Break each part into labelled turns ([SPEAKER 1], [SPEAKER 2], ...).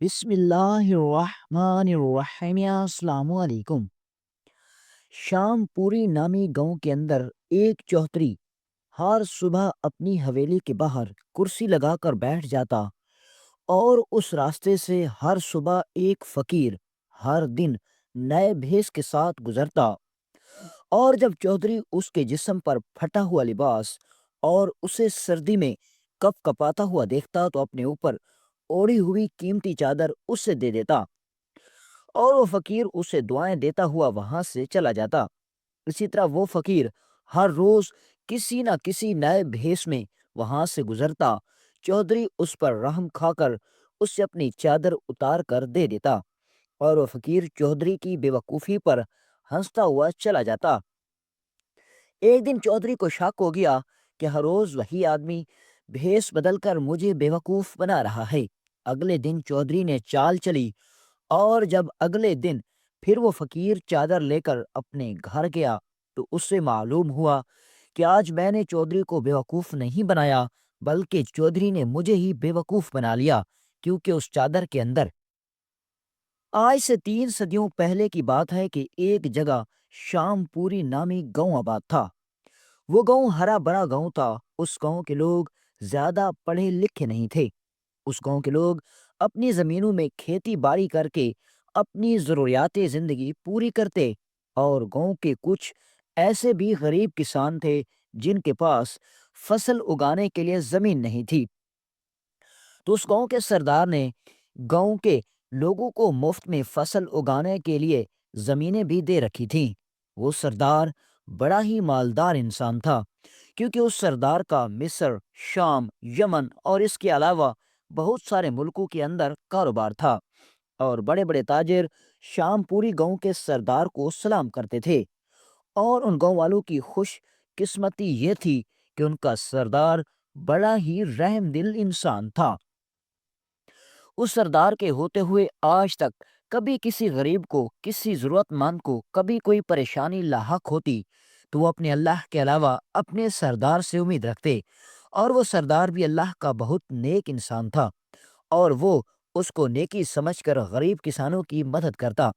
[SPEAKER 1] بسم اللہ الرحمن الرحیم، السلام علیکم۔ شام پوری نامی گاؤں کے اندر ایک چوہتری ہر صبح اپنی حویلی کے باہر کرسی لگا کر بیٹھ جاتا، اور اس راستے سے ہر صبح ایک فقیر ہر دن نئے بھیس کے ساتھ گزرتا، اور جب چودھری اس کے جسم پر پھٹا ہوا لباس اور اسے سردی میں کپ کپاتا ہوا دیکھتا تو اپنے اوپر اوڑھی ہوئی قیمتی چادر اسے دے دیتا، اور وہ فقیر اسے دعائیں دیتا ہوا وہاں سے چلا جاتا۔ اسی طرح وہ فقیر ہر روز کسی نہ کسی نئے بھیس میں وہاں سے گزرتا، چودھری اس پر رحم کھا کر اسے اپنی چادر اتار کر دے دیتا، اور وہ فقیر چودھری کی بے وقوفی پر ہنستا ہوا چلا جاتا۔ ایک دن چودھری کو شک ہو گیا کہ ہر روز وہی آدمی بھیس بدل کر مجھے بے وقوف بنا رہا ہے۔ اگلے دن چودھری نے چال چلی، اور جب اگلے دن پھر وہ فقیر چادر لے کر اپنے گھر گیا تو اس سے معلوم ہوا کہ آج میں نے چودھری کو بے وقوف نہیں بنایا، بلکہ چودھری نے مجھے ہی بے وقوف بنا لیا، کیونکہ اس چادر کے اندر آج سے 3 صدیوں پہلے کی بات ہے کہ ایک جگہ شام پوری نامی گاؤں آباد تھا۔ وہ گاؤں ہرا بھرا گاؤں تھا۔ اس گاؤں کے لوگ زیادہ پڑھے لکھے نہیں تھے۔ اس گاؤں کے لوگ اپنی زمینوں میں کھیتی باڑی کر کے اپنی ضروریات زندگی پوری کرتے، اور گاؤں کے کچھ ایسے بھی غریب کسان تھے جن کے پاس فصل اگانے کے لیے زمین نہیں تھی۔ تو اس گاؤں کے سردار نے گاؤں کے لوگوں کو مفت میں فصل اگانے کے لیے زمینیں بھی دے رکھی تھیں۔ وہ سردار بڑا ہی مالدار انسان تھا، کیونکہ اس سردار کا مصر، شام، یمن اور اس کے علاوہ بہت سارے ملکوں کے اندر کاروبار تھا، اور بڑے بڑے تاجر شام پوری گاؤں کے سردار کو سلام کرتے تھے، اور ان گاؤں والوں کی خوش قسمتی یہ تھی کہ ان کا سردار بڑا ہی رحم دل انسان تھا۔ اس سردار کے ہوتے ہوئے آج تک کبھی کسی غریب کو، کسی ضرورت مند کو کبھی کوئی پریشانی لاحق ہوتی تو وہ اپنے اللہ کے علاوہ اپنے سردار سے امید رکھتے، اور وہ سردار بھی اللہ کا بہت نیک انسان تھا، اور وہ اس کو نیکی سمجھ کر غریب کسانوں کی مدد کرتا۔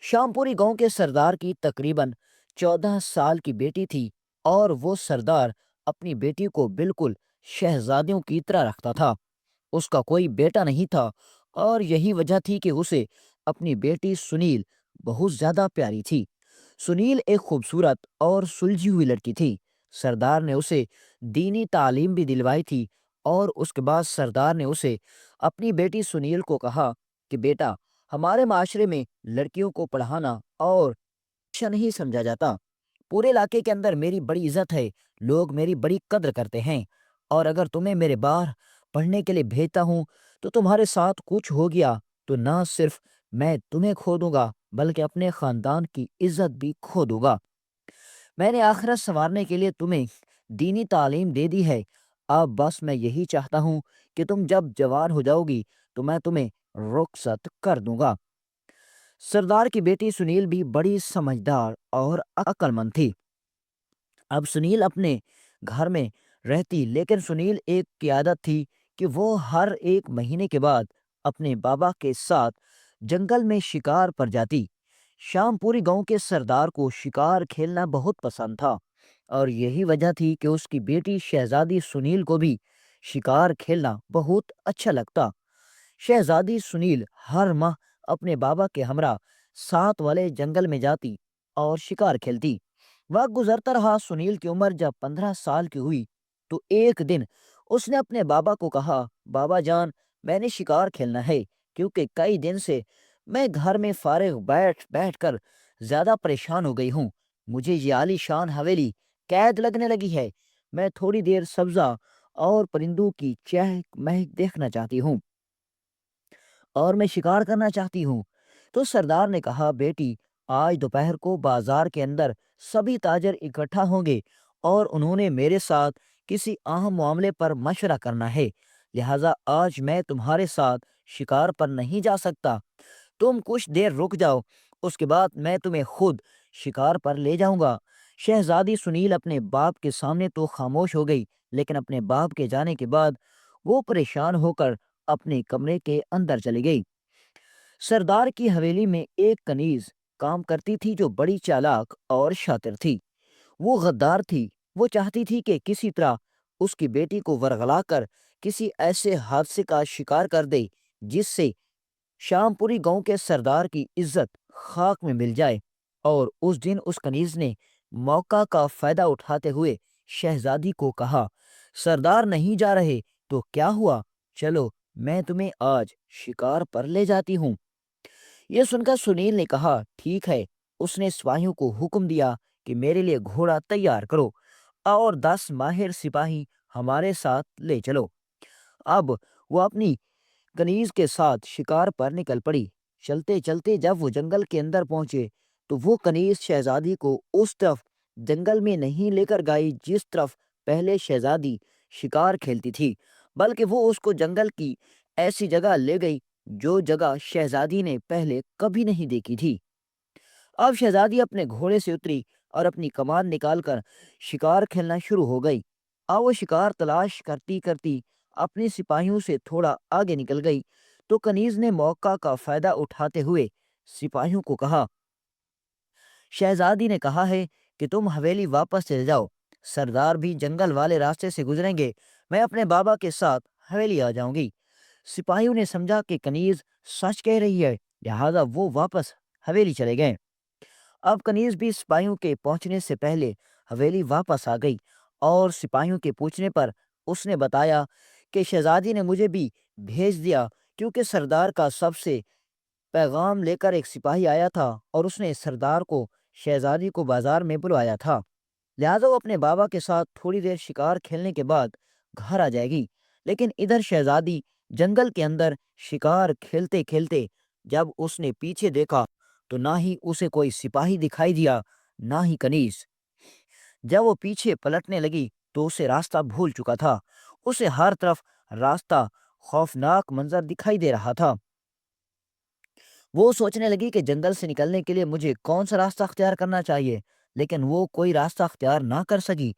[SPEAKER 1] شام پوری گاؤں کے سردار کی تقریباً 14 سال کی بیٹی تھی، اور وہ سردار اپنی بیٹی کو بالکل شہزادیوں کی طرح رکھتا تھا۔ اس کا کوئی بیٹا نہیں تھا، اور یہی وجہ تھی کہ اسے اپنی بیٹی سنیل بہت زیادہ پیاری تھی۔ سنیل ایک خوبصورت اور سلجھی ہوئی لڑکی تھی۔ سردار نے اسے دینی تعلیم بھی دلوائی تھی، اور اس کے بعد سردار نے اسے اپنی بیٹی سنیل کو کہا کہ بیٹا، ہمارے معاشرے میں لڑکیوں کو پڑھانا اور اچھا نہیں سمجھا جاتا۔ پورے علاقے کے اندر میری بڑی عزت ہے، لوگ میری بڑی قدر کرتے ہیں، اور اگر تمہیں میرے باہر پڑھنے کے لیے بھیجتا ہوں تو تمہارے ساتھ کچھ ہو گیا تو نہ صرف میں تمہیں کھو دوں گا بلکہ اپنے خاندان کی عزت بھی کھو دوں گا۔ میں نے آخرت سنوارنے کے لیے تمہیں دینی تعلیم دے دی ہے، اب بس میں یہی چاہتا ہوں کہ تم جب جوان ہو جاؤ گی تو میں تمہیں رخصت کر دوں گا۔ سردار کی بیٹی سنیل بھی بڑی سمجھدار اور عقل مند تھی۔ اب سنیل اپنے گھر میں رہتی، لیکن سنیل ایک کی عادت تھی کہ وہ ہر ایک مہینے کے بعد اپنے بابا کے ساتھ جنگل میں شکار پر جاتی۔ شام پوری گاؤں کے سردار کو شکار کھیلنا بہت پسند تھا، اور یہی وجہ تھی کہ اس کی بیٹی شہزادی سنیل کو بھی شکار کھیلنا بہت اچھا لگتا۔ شہزادی سنیل ہر ماہ اپنے بابا کے ہمراہ ساتھ والے جنگل میں جاتی اور شکار کھیلتی۔ وقت گزرتا رہا، سنیل کی عمر جب 15 سال کی ہوئی تو ایک دن اس نے اپنے بابا کو کہا، بابا جان، میں نے شکار کھیلنا ہے، کیونکہ کئی دن سے میں گھر میں فارغ بیٹھ بیٹھ کر زیادہ پریشان ہو گئی ہوں۔ مجھے یہ عالی شان حویلی قید لگنے لگی ہے۔ میں تھوڑی دیر سبزہ اور پرندوں کی چہک مہک دیکھنا چاہتی ہوں، اور میں شکار کرنا چاہتی ہوں۔ تو سردار نے کہا، بیٹی، آج دوپہر کو بازار کے اندر سبھی تاجر اکٹھا ہوں گے، اور انہوں نے میرے ساتھ کسی اہم معاملے پر مشورہ کرنا ہے، لہٰذا آج میں تمہارے ساتھ شکار پر نہیں جا سکتا۔ تم کچھ دیر رک جاؤ، اس کے بعد میں تمہیں خود شکار پر لے جاؤں گا۔ شہزادی سنیل اپنے باپ کے سامنے تو خاموش ہو گئی، لیکن اپنے باپ کے جانے کے بعد وہ پریشان ہو کر اپنے کمرے کے اندر چلی گئی۔ سردار کی حویلی میں ایک کنیز کام کرتی تھی جو بڑی چالاک اور شاطر تھی۔ وہ غدار تھی۔ وہ چاہتی تھی کہ کسی طرح اس کی بیٹی کو ورغلا کر کسی ایسے حادثے کا شکار کر دے جس سے شام پوری گاؤں کے سردار کی عزت خاک میں مل جائے۔ اور اس دن اس کنیز نے موقع کا فائدہ اٹھاتے ہوئے شہزادی کو کہا، سردار نہیں جا رہے تو کیا ہوا، چلو میں تمہیں آج شکار پر لے جاتی ہوں۔ یہ سن کر سنیل نے کہا، ٹھیک ہے۔ اس نے سپاہیوں کو حکم دیا کہ میرے لیے گھوڑا تیار کرو اور 10 ماہر سپاہی ہمارے ساتھ لے چلو۔ اب وہ اپنی کنیز کے ساتھ شکار پر نکل پڑی۔ چلتے چلتے جب وہ جنگل کے اندر پہنچے تو وہ کنیز شہزادی کو اس طرف جنگل میں نہیں لے کر گئی جس طرف پہلے شہزادی شکار کھیلتی تھی، بلکہ وہ اس کو جنگل کی ایسی جگہ لے گئی جو جگہ شہزادی نے پہلے کبھی نہیں دیکھی تھی۔ اب شہزادی اپنے گھوڑے سے اتری اور اپنی کمان نکال کر شکار کھیلنا شروع ہو گئی۔ اب وہ شکار تلاش کرتی کرتی اپنے سپاہیوں سے تھوڑا آگے نکل گئی تو کنیز نے موقع کا فائدہ اٹھاتے ہوئے سپاہیوں کو کہا، شہزادی نے کہا ہے کہ تم حویلی واپس چلے جاؤ، سردار بھی جنگل والے راستے سے گزریں گے، میں اپنے بابا کے ساتھ حویلی آ جاؤں گی۔ سپاہیوں نے سمجھا کہ کنیز سچ کہہ رہی ہے، لہذا وہ واپس حویلی چلے گئے۔ اب کنیز بھی سپاہیوں کے پہنچنے سے پہلے حویلی واپس آ گئی اور سپاہیوں کے پوچھنے پر اس نے بتایا کہ شہزادی نے مجھے بھی بھیج دیا کیونکہ سردار کا سب سے پیغام لے کر ایک سپاہی آیا تھا اور اس نے سردار کو شہزادی کو بازار میں بلوایا تھا، لہذا وہ اپنے بابا کے ساتھ تھوڑی دیر شکار کھیلنے کے بعد گھر آ جائے گی۔ لیکن ادھر شہزادی جنگل کے اندر شکار کھیلتے کھیلتے جب اس نے پیچھے دیکھا تو نہ ہی اسے کوئی سپاہی دکھائی دیا نہ ہی کنیز۔ جب وہ پیچھے پلٹنے لگی تو اسے راستہ بھول چکا تھا۔ اسے ہر طرف راستہ خوفناک منظر دکھائی دے رہا تھا۔ وہ سوچنے لگی کہ جنگل سے نکلنے کے لیے مجھے کون سا راستہ اختیار کرنا چاہیے، لیکن وہ کوئی راستہ اختیار نہ کر سکی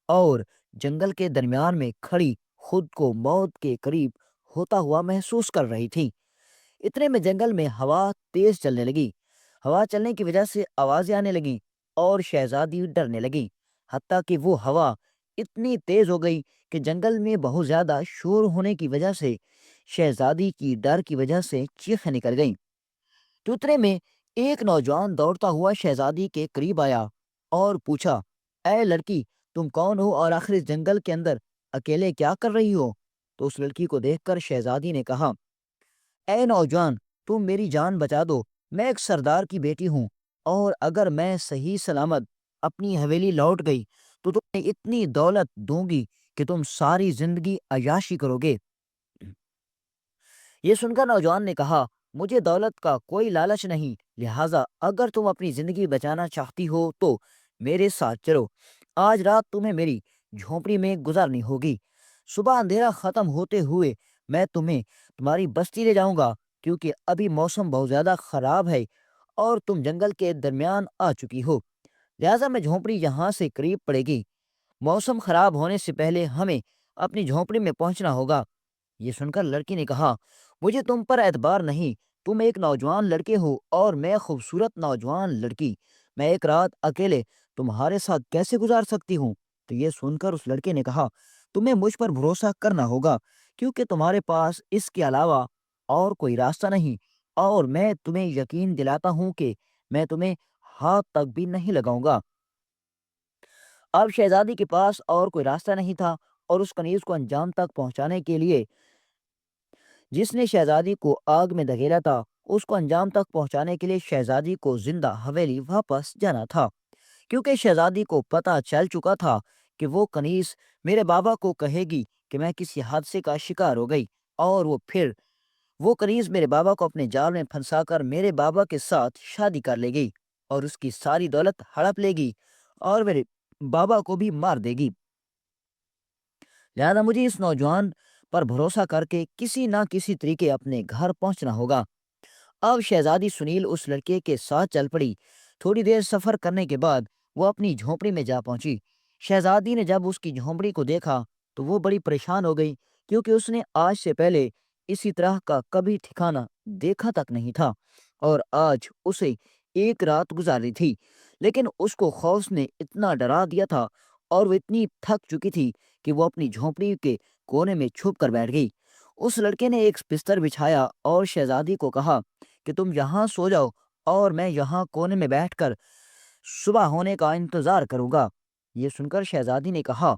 [SPEAKER 1] اور جنگل کے درمیان میں کھڑی خود کو موت کے قریب ہوتا ہوا محسوس کر رہی تھی۔ اتنے میں جنگل میں ہوا تیز چلنے لگی۔ ہوا چلنے کی وجہ سے آوازیں آنے لگیں اور شہزادی ڈرنے لگی، حتیٰ کہ وہ ہوا اتنی تیز ہو گئی کہ جنگل میں بہت زیادہ شور ہونے کی وجہ سے شہزادی کی ڈر کی وجہ سے چیخیں نکل گئیں۔ تو اتنے میں ایک نوجوان دوڑتا ہوا شہزادی کے قریب آیا اور پوچھا، اے لڑکی، تم کون ہو اور آخر اس جنگل کے اندر اکیلے کیا کر رہی ہو؟ تو اس لڑکی کو دیکھ کر شہزادی نے کہا، اے نوجوان، تم میری جان بچا دو، میں ایک سردار کی بیٹی ہوں اور اگر میں صحیح سلامت اپنی حویلی لوٹ گئی تو تمہیں اتنی دولت دوں گی کہ تم ساری زندگی عیاشی کرو گے۔ یہ سن کر نوجوان نے کہا، مجھے دولت کا کوئی لالچ نہیں، لہٰذا اگر تم اپنی زندگی بچانا چاہتی ہو تو میرے ساتھ چلو۔ آج رات تمہیں میری جھونپڑی میں گزارنی ہوگی۔ صبح اندھیرا ختم ہوتے ہوئے میں تمہیں تمہاری بستی لے جاؤں گا کیونکہ ابھی موسم بہت زیادہ خراب ہے اور تم جنگل کے درمیان آ چکی ہو، لہٰذا میں جھونپڑی یہاں سے قریب پڑے گی۔ موسم خراب ہونے سے پہلے ہمیں اپنی جھونپڑی میں پہنچنا ہوگا۔ یہ سن کر لڑکی نے کہا، مجھے تم پر اعتبار نہیں، تم ایک نوجوان لڑکے ہو اور میں خوبصورت نوجوان لڑکی، میں ایک رات اکیلے تمہارے ساتھ کیسے گزار سکتی ہوں؟ تو یہ سن کر اس لڑکے نے کہا، تمہیں مجھ پر بھروسہ کرنا ہوگا کیونکہ تمہارے پاس اس کے علاوہ اور کوئی راستہ نہیں، اور میں تمہیں یقین دلاتا ہوں کہ میں تمہیں ہاتھ تک بھی نہیں لگاؤں گا۔ اب شہزادی کے پاس اور کوئی راستہ نہیں تھا اور اس کنیز کو انجام تک پہنچانے کے لیے جس نے شہزادی کو آگ میں دھکیلا تھا، اس کو انجام تک پہنچانے کے لیے شہزادی کو زندہ حویلی واپس جانا تھا، کیونکہ شہزادی کو پتہ چل چکا تھا کہ وہ کنیز میرے بابا کو کہے گی کہ میں کسی حادثے کا شکار ہو گئی اور وہ کنیز میرے بابا کو اپنے جال میں پھنسا کر میرے بابا کے ساتھ شادی کر لے گی اور اس کی ساری دولت ہڑپ لے گی اور میرے بابا کو بھی مار دے گی، لہذا مجھے اس نوجوان پر بھروسہ کر کے کسی نہ کسی طریقے اپنے گھر پہنچنا ہوگا۔ اب شہزادی سنیل اس لڑکے کے ساتھ چل پڑی۔ تھوڑی دیر سفر کرنے کے بعد وہ اپنی جھونپڑی میں جا پہنچی۔ شہزادی نے جب اس کی جھونپڑی کو دیکھا تو وہ بڑی پریشان ہو گئی کیونکہ اس نے آج سے پہلے اسی طرح کا کبھی ٹھکانا دیکھا تک نہیں تھا، اور آج اسے ایک رات گزاری تھی، لیکن اس کو خوف نے اتنا ڈرا دیا تھا اور وہ اتنی تھک چکی تھی کہ وہ اپنی جھونپڑی کے کونے میں چھپ کر بیٹھ گئی۔ اس لڑکے نے ایک بستر بچھایا اور شہزادی کو کہا کہ تم یہاں سو جاؤ اور میں یہاں کونے میں بیٹھ کر صبح ہونے کا انتظار کروں گا۔ یہ سن کر شہزادی نے کہا،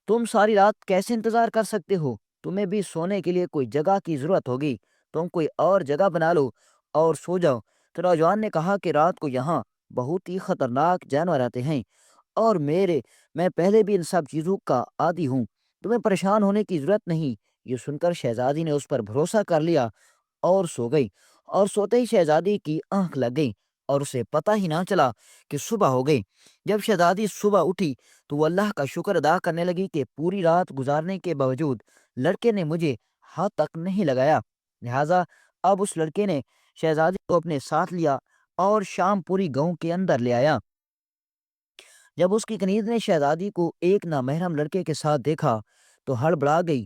[SPEAKER 1] تم ساری رات کیسے انتظار کر سکتے ہو؟ تمہیں بھی سونے کے لیے کوئی جگہ کی ضرورت ہوگی، تم کوئی اور جگہ بنا لو اور سو جاؤ۔ تو نوجوان نے کہا کہ رات کو یہاں بہت ہی خطرناک جانور آتے ہیں، اور میں پہلے بھی ان سب چیزوں کا عادی ہوں، تمہیں پریشان ہونے کی ضرورت نہیں۔ یہ سن کر شہزادی نے اس پر بھروسہ کر لیا اور سو گئی، اور سوتے ہی شہزادی کی آنکھ لگ گئی اور اسے پتہ ہی نہ چلا کہ صبح ہو گئی۔ جب شہزادی صبح اٹھی تو وہ اللہ کا شکر ادا کرنے لگی کہ پوری رات گزارنے کے باوجود لڑکے نے مجھے ہاتھ تک نہیں لگایا۔ لہٰذا اب اس لڑکے نے شہزادی کو اپنے ساتھ لیا اور شام پوری گاؤں کے اندر لے آیا۔ جب اس کی کنیز نے شہزادی کو ایک نامحرم لڑکے کے ساتھ دیکھا تو ہڑبڑا گئی،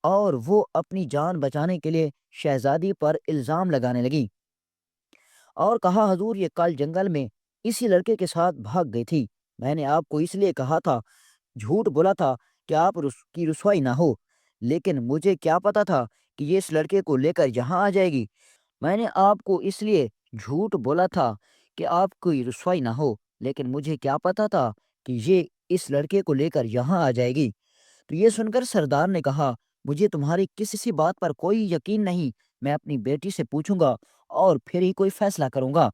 [SPEAKER 1] اور وہ اپنی جان بچانے کے لیے شہزادی پر الزام لگانے لگی اور کہا، حضور یہ کل جنگل میں اسی لڑکے کے ساتھ بھاگ گئی تھی، میں نے آپ کو اس لیے کہا تھا، جھوٹ بولا تھا کہ آپ کی رسوائی نہ ہو، لیکن مجھے کیا پتا تھا کہ یہ اس لڑکے کو لے کر یہاں آ جائے گی۔ میں نے آپ کو اس لیے جھوٹ بولا تھا کہ آپ کی رسوائی نہ ہو، لیکن مجھے کیا پتا تھا کہ یہ اس لڑکے کو لے کر یہاں آ جائے گی۔ تو یہ سن کر سردار نے کہا، مجھے تمہاری کسی بات پر کوئی یقین نہیں، میں اپنی بیٹی سے پوچھوں گا اور پھر ہی کوئی فیصلہ کروں گا۔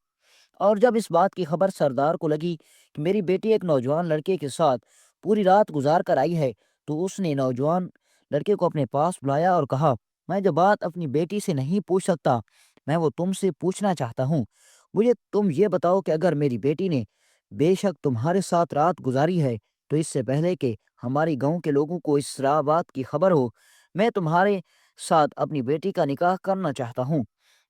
[SPEAKER 1] اور جب اس بات کی خبر سردار کو لگی کہ میری بیٹی ایک نوجوان لڑکے کے ساتھ پوری رات گزار کر آئی ہے، تو اس نے نوجوان لڑکے کو اپنے پاس بلایا اور کہا، میں جو بات اپنی بیٹی سے نہیں پوچھ سکتا، میں وہ تم سے پوچھنا چاہتا ہوں۔ مجھے تم یہ بتاؤ کہ اگر میری بیٹی نے بے شک تمہارے ساتھ رات گزاری ہے، تو اس سے پہلے کہ ہماری گاؤں کے لوگوں کو اس بات کی خبر ہو، میں تمہارے ساتھ اپنی بیٹی کا نکاح کرنا چاہتا ہوں۔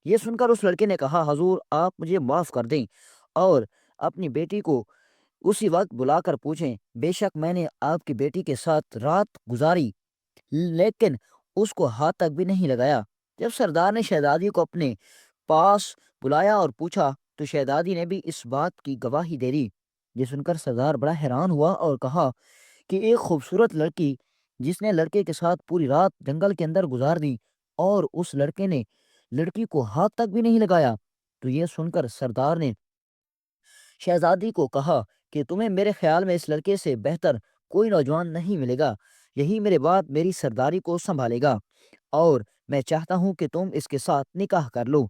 [SPEAKER 1] یہ سن کر اس لڑکے نے کہا، حضور آپ مجھے معاف کر دیں اور اپنی بیٹی کو اسی وقت بلا کر پوچھیں، بے شک میں نے آپ کی بیٹی کے ساتھ رات گزاری، لیکن اس کو ہاتھ تک بھی نہیں لگایا۔ جب سردار نے شہزادی کو اپنے پاس بلایا اور پوچھا تو شہزادی نے بھی اس بات کی گواہی دے دی۔ یہ سن کر سردار بڑا حیران ہوا اور کہا کہ ایک خوبصورت لڑکی جس نے لڑکے کے ساتھ پوری رات جنگل کے اندر گزار دی، اور اس لڑکے نے لڑکی کو ہاتھ تک بھی نہیں لگایا۔ تو یہ سن کر سردار نے شہزادی کو کہا کہ تمہیں میرے خیال میں اس لڑکے سے بہتر کوئی نوجوان نہیں ملے گا، یہی میرے بعد میری سرداری کو سنبھالے گا، اور میں چاہتا ہوں کہ تم اس کے ساتھ نکاح کر لو۔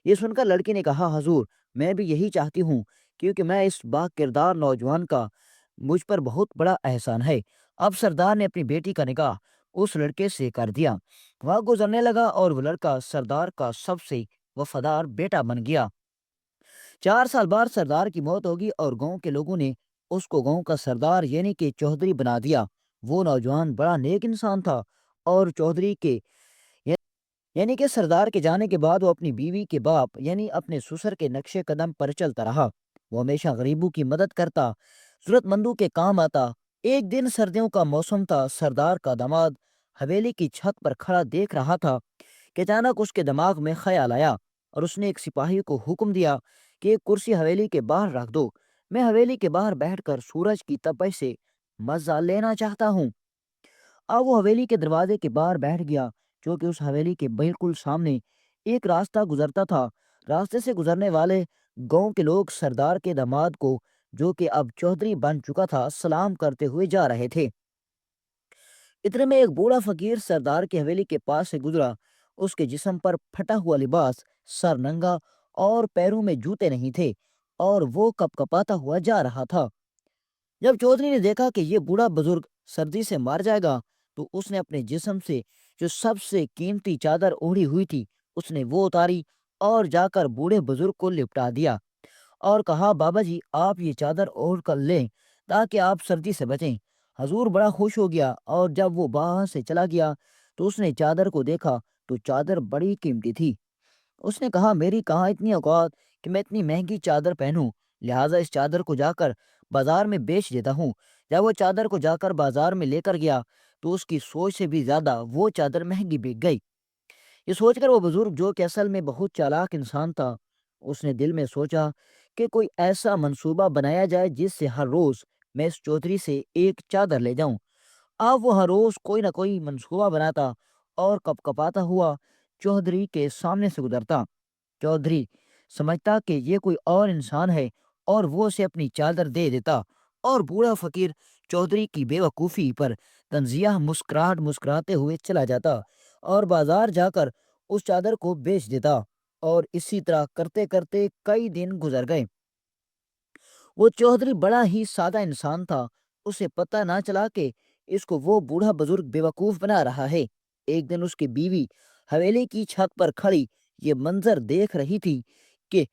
[SPEAKER 1] یہ سن کر لڑکی نے کہا، حضور میں بھی یہی چاہتی ہوں، کیونکہ میں اس با کردار نوجوان کا مجھ پر بہت بڑا احسان ہے۔ اب سردار نے اپنی بیٹی کا نکاح اس لڑکے سے کر دیا۔ وقت گزرنے لگا اور وہ لڑکا سردار کا سب سے وفادار بیٹا بن گیا۔ 4 سال بعد سردار کی موت ہوگی اور گاؤں کے لوگوں نے اس کو گاؤں کا سردار یعنی کہ چودھری بنا دیا۔ وہ نوجوان بڑا نیک انسان تھا، اور چودھری کے یعنی کہ سردار کے جانے کے بعد وہ اپنی بیوی کے باپ یعنی اپنے سسر کے نقش قدم پر چلتا رہا۔ وہ ہمیشہ غریبوں کی مدد کرتا، ضرورت مندوں کے کام آتا۔ ایک دن سردیوں کا موسم تھا، سردار کا داماد حویلی کی چھت پر کھڑا دیکھ رہا تھا کہ اچانک اس کے دماغ میں خیال آیا، اور اس نے ایک سپاہی کو حکم دیا کہ ایک کرسی حویلی کے باہر رکھ دو، میں حویلی کے باہر بیٹھ کر سورج کی تپش سے مزہ لینا چاہتا ہوں۔ اب وہ حویلی کے دروازے کے باہر بیٹھ گیا، جو کہ اس حویلی کے بالکل سامنے ایک راستہ گزرتا تھا۔ راستے سے گزرنے والے گاؤں کے لوگ سردار کے داماد کو، جو کہ اب چودھری بن چکا تھا، سلام کرتے ہوئے جا رہے تھے۔ اتنے میں ایک بوڑھا فقیر سردار کی حویلی کے پاس سے گزرا۔ اس کے جسم پر پھٹا ہوا لباس، سر ننگا اور پیروں میں جوتے نہیں تھے، اور وہ کپ کپاتا ہوا جا رہا تھا۔ جب چودھری نے دیکھا کہ یہ بوڑھا بزرگ سردی سے مار جائے گا، تو اس نے اپنے جسم سے جو سب سے قیمتی چادر اوڑھی ہوئی تھی، اس نے وہ اتاری اور جا کر بوڑھے بزرگ کو لپٹا دیا اور کہا، بابا جی آپ یہ چادر اوڑھ کر لیں تاکہ آپ سردی سے بچیں۔ حضور بڑا خوش ہو گیا، اور جب وہ وہاں سے چلا گیا تو اس نے چادر کو دیکھا تو چادر بڑی قیمتی تھی۔ اس نے کہا، میری کہاں اتنی اوقات کہ میں اتنی مہنگی چادر پہنوں، لہٰذا اس چادر کو جا کر بازار میں بیچ دیتا ہوں۔ جب وہ چادر کو جا کر بازار میں لے کر گیا تو اس کی سوچ سے بھی زیادہ وہ چادر مہنگی بک گئی۔ یہ سوچ کر وہ بزرگ جو کہ اصل میں بہت چالاک انسان تھا، اس نے دل میں سوچا کہ کوئی ایسا منصوبہ بنایا جائے جس سے ہر روز میں اس چودھری سے ایک چادر لے جاؤں۔ اب وہ ہر روز کوئی نہ کوئی منصوبہ بناتا اور کپ کپاتا ہوا چودھری کے سامنے سے گزرتا۔ چودھری سمجھتا کہ یہ کوئی اور انسان ہے اور وہ اسے اپنی چادر دے دیتا، اور بوڑھا فقیر چودھری کی بے وقوفی پر تنزیہ مسکراتے ہوئے چلا جاتا اور بازار جا کر اس چادر کو بیچ دیتا، اور اسی طرح کرتے کرتے کئی دن گزر گئے۔ وہ چودھری بڑا ہی سادہ انسان تھا، اسے پتہ نہ چلا کہ اس کو وہ بوڑھا بزرگ بے وقوف بنا رہا ہے۔ ایک دن اس کی بیوی حویلی کی چھت پر کھڑی یہ منظر دیکھ رہی تھی کہ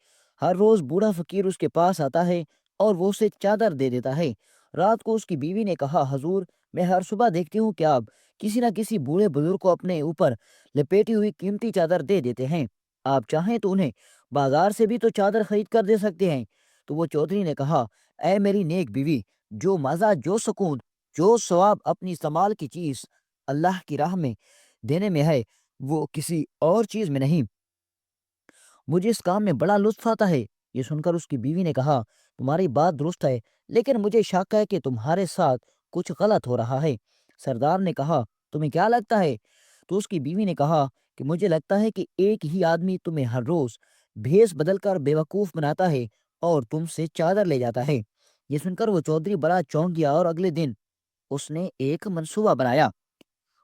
[SPEAKER 1] ہر روز بوڑھا فقیر اس کے پاس آتا ہے اور وہ اسے چادر دے دیتا ہے۔ رات کو اس کی بیوی نے کہا، حضور، میں ہر صبح دیکھتی ہوں کہ آپ کسی نہ کسی بوڑھے بزرگ کو اپنے اوپر لپیٹی ہوئی قیمتی چادر دے دیتے ہیں، آپ چاہیں تو انہیں بازار سے بھی تو چادر خرید کر دے سکتے ہیں۔ تو وہ چودھری نے کہا، اے میری نیک بیوی، جو مزہ، جو سکون، جو ثواب اپنی استعمال کی چیز اللہ کی راہ میں دینے میں ہے، وہ کسی اور چیز میں نہیں۔ مجھے اس کام میں بڑا لطف آتا ہے۔ یہ سن کر اس کی بیوی نے کہا، تمہاری بات درست ہے، لیکن مجھے شک ہے کہ تمہارے ساتھ کچھ غلط ہو رہا ہے۔ سردار نے کہا، تمہیں کیا لگتا ہے؟ تو اس کی بیوی نے کہا کہ مجھے لگتا ہے کہ ایک ہی آدمی تمہیں ہر روز بھیس بدل کر بے وقوف بناتا ہے اور تم سے چادر لے جاتا ہے۔ یہ سن کر وہ چودھری بڑا چونک گیا اور اگلے دن اس نے ایک منصوبہ بنایا۔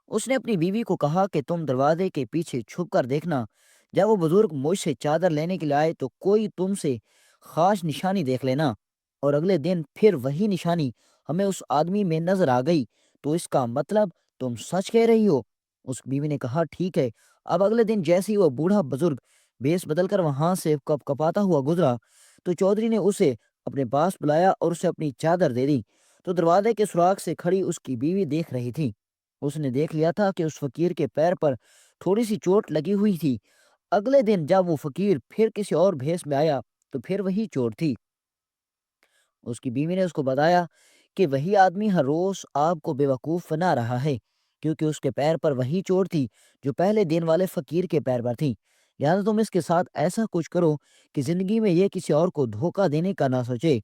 [SPEAKER 1] اس نے اپنی بیوی کو کہا کہ تم دروازے کے پیچھے چھپ کر دیکھنا، جب وہ بزرگ مجھ سے چادر لینے کے لیے آئے تو کوئی تم سے خاص نشانی دیکھ لینا، اور اگلے دن پھر وہی نشانی ہمیں اس آدمی میں نظر آ گئی تو اس کا مطلب تم سچ کہہ رہی ہو۔ اس بیوی نے کہا، ٹھیک ہے۔ اب اگلے دن جیسے ہی وہ بوڑھا بزرگ بیس بدل کر وہاں سے کپ کپاتا ہوا گزرا تو چودھری نے اسے اپنے پاس بلایا اور اسے اپنی چادر دے دی۔ تو دروازے کے سراغ سے کھڑی اس کی بیوی دیکھ رہی تھی۔ اس نے دیکھ لیا تھا کہ اس فقیر کے پیر پر تھوڑی سی چوٹ لگی ہوئی تھی۔ اگلے دن جب وہ فقیر پھر کسی اور بھیس میں آیا تو پھر وہی چوٹ تھی۔ اس کی بیوی نے اس کو بتایا کہ وہی آدمی ہر روز آپ کو بے وقوف بنا رہا ہے، کیونکہ اس کے پیر پر وہی چوٹ تھی جو پہلے دن والے فقیر کے پیر پر تھی۔ لہٰذا تم اس کے ساتھ ایسا کچھ کرو کہ زندگی میں یہ کسی اور کو دھوکہ دینے کا نہ سوچے۔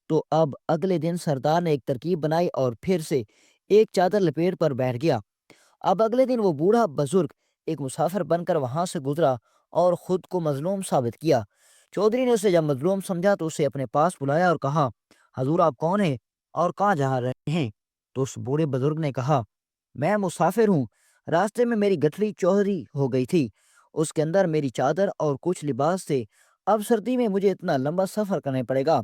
[SPEAKER 1] تو اب اگلے دن سردار نے ایک ترکیب بنائی اور پھر سے ایک چادر لپیٹ پر بیٹھ گیا۔ اب اگلے دن وہ بوڑھا بزرگ ایک مسافر بن کر وہاں سے گزرا اور خود کو مظلوم ثابت کیا۔ چودھری نے اسے جب مظلوم سمجھا تو اسے اپنے پاس بلایا اور کہا، حضور، آپ کون ہیں اور کہاں جا رہے ہیں؟ تو اس بوڑھے بزرگ نے کہا، میں مسافر ہوں، راستے میں میری گٹھڑی چوری ہو گئی تھی، اس کے اندر میری چادر اور کچھ لباس تھے، اب سردی میں مجھے اتنا لمبا سفر کرنا پڑے گا۔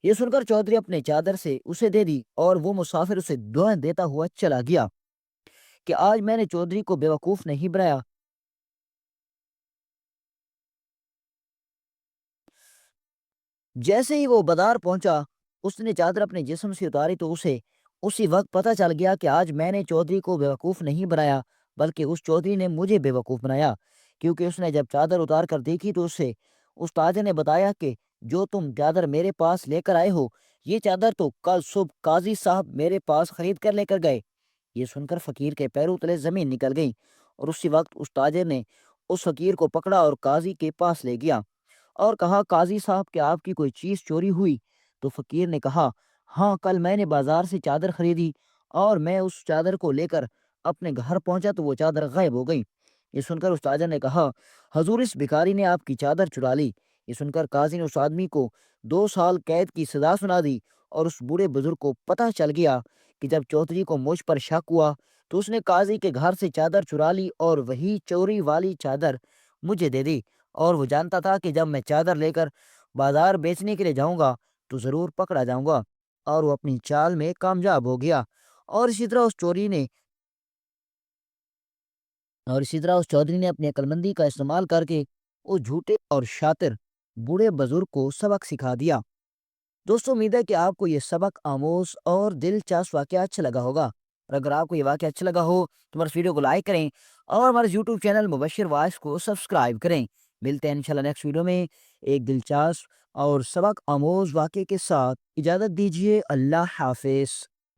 [SPEAKER 1] یہ سن کر چودھری اپنے چادر سے اسے دے دی اور وہ مسافر اسے دعائیں دیتا ہوا چلا گیا کہ آج میں نے چودھری کو بے وقوف نہیں بنایا۔ جیسے ہی وہ بازار پہنچا، اس نے چادر اپنے جسم سے اتاری تو اسے اسی وقت پتہ چل گیا کہ آج میں نے چودھری کو بے وقوف نہیں بنایا، بلکہ اس چودھری نے مجھے بے وقوف بنایا، کیونکہ اس نے جب چادر اتار کر دیکھی تو اسے اس تاجر نے بتایا کہ جو تم چادر میرے پاس لے کر آئے ہو، یہ چادر تو کل صبح قاضی صاحب میرے پاس خرید کر لے کر گئے۔ یہ سن کر فقیر کے پیروں تلے زمین نکل گئی، اور اسی وقت اس تاجر نے اس فقیر کو پکڑا اور قاضی کے پاس لے گیا اور کہا، قاضی صاحب، کہ آپ کی کوئی چیز چوری ہوئی؟ تو فقیر نے کہا، ہاں، کل میں نے بازار سے چادر خریدی اور میں اس چادر کو لے کر اپنے گھر پہنچا تو وہ چادر غائب ہو گئی۔ یہ سن کر اس تاجر نے کہا، حضور، اس بھکاری نے آپ کی چادر چرا لی۔ یہ سن کر قاضی نے اس آدمی کو 2 سال قید کی سزا سنا دی، اور اس بوڑھے بزرگ کو پتہ چل گیا کہ جب چودھری کو مجھ پر شک ہوا تو اس نے قاضی کے گھر سے چادر چرا لی اور وہی چوری والی چادر مجھے دے دی، اور وہ جانتا تھا کہ جب میں چادر لے کر بازار بیچنے کے لیے جاؤں گا تو ضرور پکڑا جاؤں گا، اور وہ اپنی چال میں کامیاب ہو گیا۔ اور اسی طرح اس چوری نے اور اسی طرح اس چودھری نے اپنی عقل مندی کا استعمال کر کے اس جھوٹے اور شاطر بوڑھے بزرگ کو سبق سکھا دیا۔ دوستوں، امید ہے کہ آپ کو یہ سبق آموز اور دلچسپ واقعہ اچھا لگا ہوگا، اور اگر آپ کو یہ واقعہ اچھا لگا ہو تو ہمارے ویڈیو کو لائک کریں اور ہمارے یوٹیوب چینل مبشر وائس کو سبسکرائب کریں۔ ملتے ہیں انشاءاللہ نیکسٹ ویڈیو میں ایک دلچسپ اور سبق آموز واقعے کے ساتھ۔ اجازت دیجیے، اللہ حافظ۔